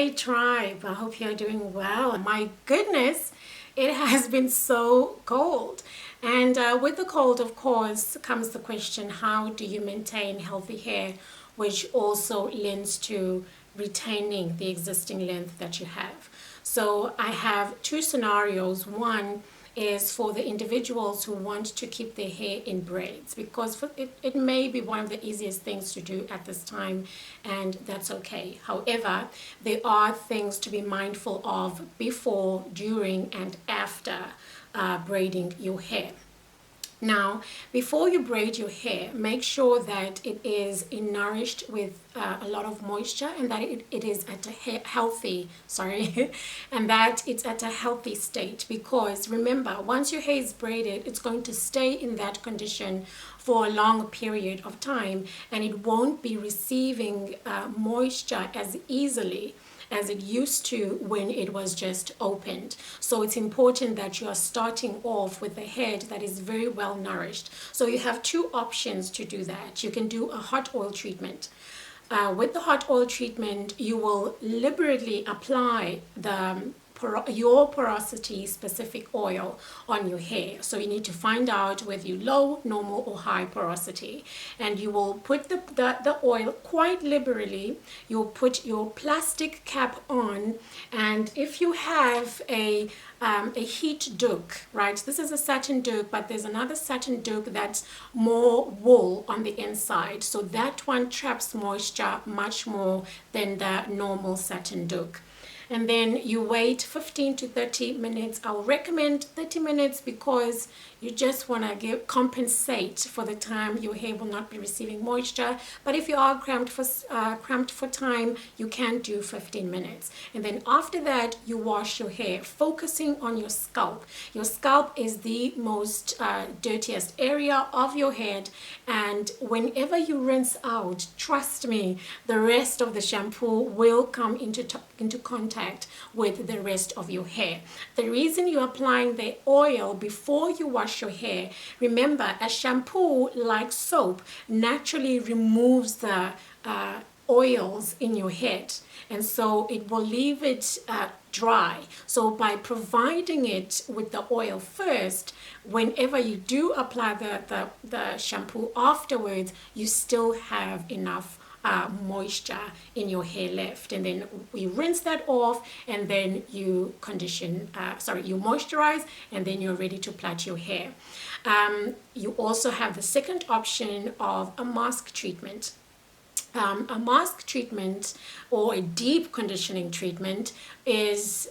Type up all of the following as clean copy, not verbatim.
Hey tribe, I hope you're doing well. My goodness, it has been so cold. And with the cold, of course, comes the question, how do you maintain healthy hair, which also lends to retaining the existing length that you have? So I have two scenarios. One is for the individuals who want to keep their hair in braids, because it may be one of the easiest things to do at this time, and that's okay. However, there are things to be mindful of before, during, and after braiding your hair. Now, before you braid your hair, make sure that it is nourished with a lot of moisture, and that it is at a healthy, and that it's at a healthy state. Because remember, once your hair is braided, it's going to stay in that condition for a long period of time, and it won't be receiving moisture as easily as it used to when it was just opened. So it's important that you are starting off with a head that is very well nourished. So you have two options to do that. You can do a hot oil treatment. With the hot oil treatment, you will liberally apply your porosity specific oil on your hair. So you need to find out whether you're low, normal, or high porosity. And you will put the oil quite liberally. You'll put your plastic cap on, and if you have a heat duke, right? This is a satin duke, but there's another satin duke that's more wool on the inside. So that one traps moisture much more than the normal satin duke. And then you wait 15 to 30 minutes. I'll recommend 30 minutes because you just want to compensate for the time your hair will not be receiving moisture. But if you are cramped for time, you can do 15 minutes. And then after that, you wash your hair, focusing on your scalp. Your scalp is the most dirtiest area of your head. And whenever you rinse out, trust me, the rest of the shampoo will come into contact with the rest of your hair. The reason you're applying the oil before you wash your hair, remember, a shampoo, like soap, naturally removes the oils in your head, and so it will leave it dry. So by providing it with the oil first, whenever you do apply the shampoo afterwards, you still have enough moisture in your hair left. And then we rinse that off, and then you you moisturize, and then you're ready to plait your hair. You also have the second option of a mask treatment. A mask treatment or a deep conditioning treatment is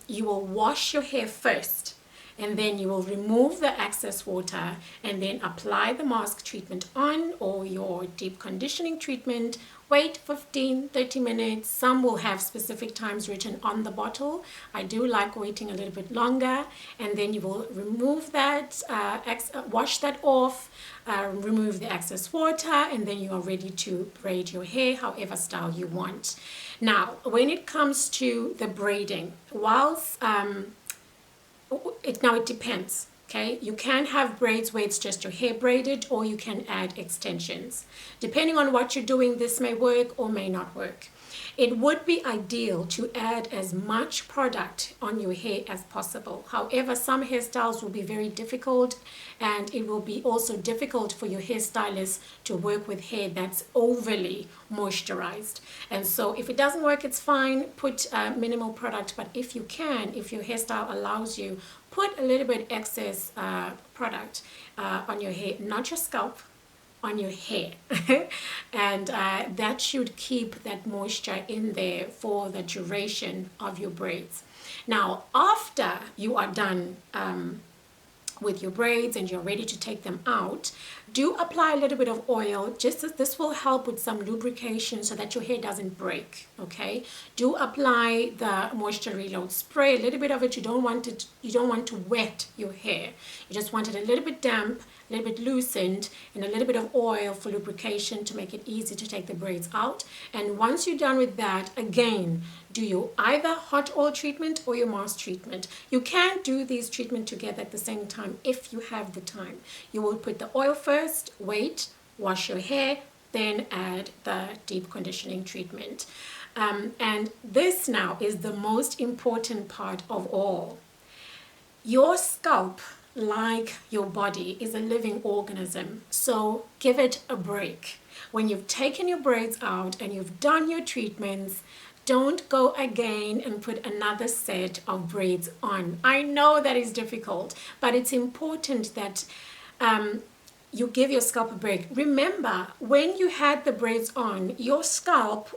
you will wash your hair first, and then you will remove the excess water, and then apply the mask treatment on, or your deep conditioning treatment. Wait 15-30 minutes. Some will have specific times written on the bottle. I do like waiting a little bit longer. And then you will remove that, wash that off, remove the excess water, and then you are ready to braid your hair however style you want. Now, when it comes to the braiding, it depends. Okay, you can have braids where it's just your hair braided, or you can add extensions. Depending on what you're doing, this may work or may not work. It would be ideal to add as much product on your hair as possible. However, some hairstyles will be very difficult, and it will be also difficult for your hairstylist to work with hair that's overly moisturized. And so if it doesn't work, it's fine. Put minimal product, but if you if your hairstyle allows you, put a little bit excess product on your hair, not your scalp, on your hair. And that should keep that moisture in there for the duration of your braids. Now, after you are done with your braids and you're ready to take them out, do apply a little bit of oil. Just as this will help with some lubrication so that your hair doesn't break. Okay, do apply the moisture reload spray, a little bit of it. You don't want to wet your hair. You just want it a little bit damp, a little bit loosened, and a little bit of oil for lubrication to make it easy to take the braids out. And once you're done with that, again, do your either hot oil treatment or your mask treatment. You can do these treatments together at the same time if you have the time. You will put the oil first, wait, wash your hair, then add the deep conditioning treatment. And this now is the most important part of all. Your scalp, like your body, is a living organism, so give it a break. When you've taken your braids out and you've done your treatments, don't go again and put another set of braids on. I know that is difficult, but it's important that you give your scalp a break. Remember, when you had the braids on, your scalp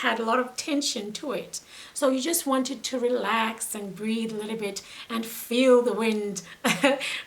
had a lot of tension to it. So you just wanted to relax and breathe a little bit and feel the wind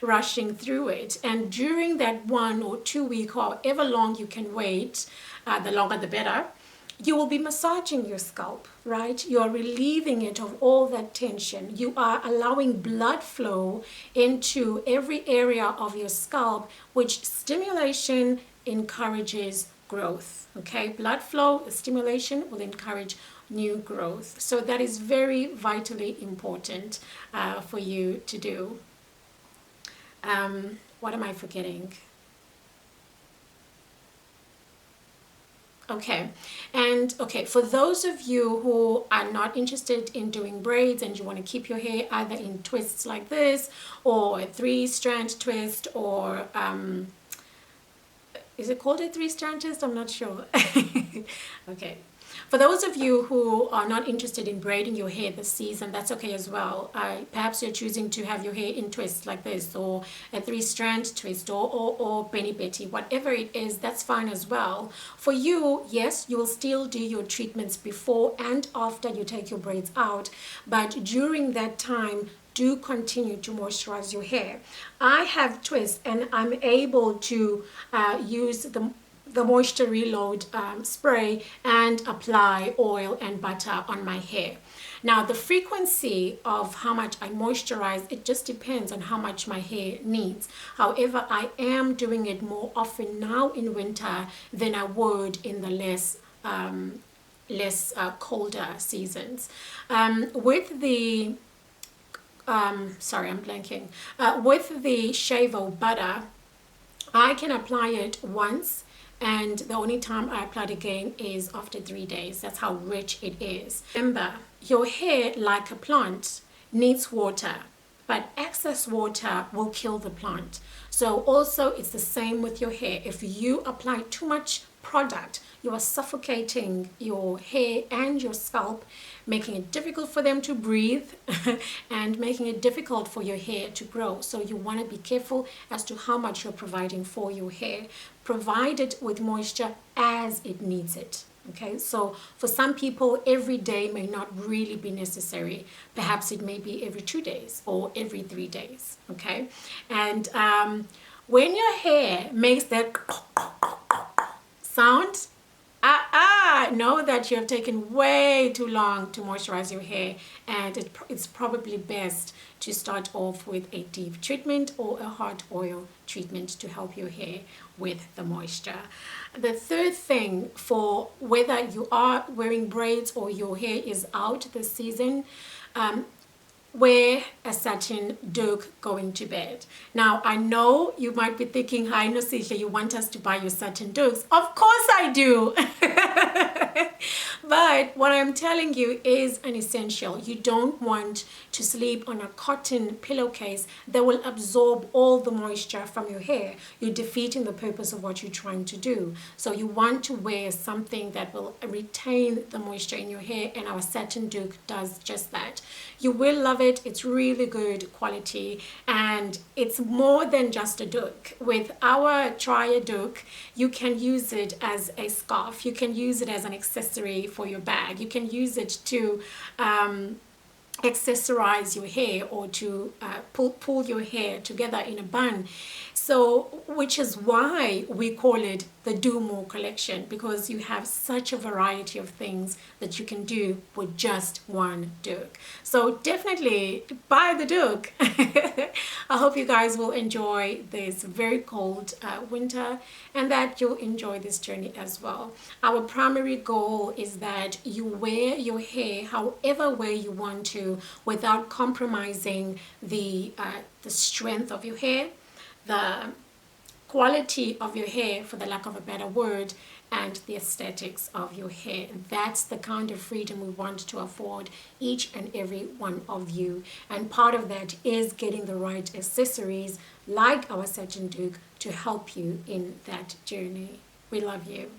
rushing through it. And during that 1 or 2 week, however long you can wait, the longer the better, you will be massaging your scalp, right? You are relieving it of all that tension. You are allowing blood flow into every area of your scalp, which stimulation encourages growth, okay? Blood flow stimulation will encourage new growth. So that is very vitally important for you to do. What am I forgetting? Okay, and for those of you who are not interested in doing braids and you want to keep your hair either in twists like this or a 3-strand twist, or is it called a 3-strand twist? I'm not sure. Okay. For those of you who are not interested in braiding your hair this season, that's okay as well. Perhaps you're choosing to have your hair in twists like this, or a 3-strand twist, or Benny Betty, whatever it is, that's fine as well. For you, yes, you will still do your treatments before and after you take your braids out, but during that time, do continue to moisturize your hair. I have twists and I'm able to use the moisture reload spray and apply oil and butter on my hair. Now the frequency of how much I moisturize, it just depends on how much my hair needs. However, I am doing it more often now in winter than I would in the less colder seasons. With the sorry, I'm blanking. With the Shavo butter, I can apply it once, and the only time I apply it again is after 3 days. That's how rich it is. Remember, your hair, like a plant, needs water, but excess water will kill the plant. So also it's the same with your hair. If you apply too much product, you are suffocating your hair and your scalp, making it difficult for them to breathe and making it difficult for your hair to grow. So you want to be careful as to how much you're providing for your hair. Provide it with moisture as it needs it. Okay, so for some people, every day may not really be necessary. Perhaps it may be every 2 days or every 3 days. Okay, and when your hair makes that sound, know that you have taken way too long to moisturize your hair, and it's probably best to start off with a deep treatment or a hot oil treatment to help your hair with the moisture. The third thing, for whether you are wearing braids or your hair is out this season, wear a satin doek going to bed. Now, I know you might be thinking, hi Nosihle, you want us to buy your satin doeks. Of course I do. But what I'm telling you is an essential. You don't want to sleep on a cotton pillowcase that will absorb all the moisture from your hair. You're defeating the purpose of what you're trying to do. So you want to wear something that will retain the moisture in your hair, and our satin doek does just that. You will love it. It's really good quality, and it's more than just a doek. With our Trier doek, you can use it as a scarf. You can use it as an accessory for your bag. You can use it to accessorize your hair, or to pull your hair together in a bun. So, which is why we call it the Do More collection, because you have such a variety of things that you can do with just one doek. So definitely buy the doek. I hope you guys will enjoy this very cold winter, and that you'll enjoy this journey as well. Our primary goal is that you wear your hair however way you want to, without compromising the strength of your hair, the quality of your hair, for the lack of a better word, and the aesthetics of your hair. That's the kind of freedom we want to afford each and every one of you. And part of that is getting the right accessories like our Satin Duke to help you in that journey. We love you.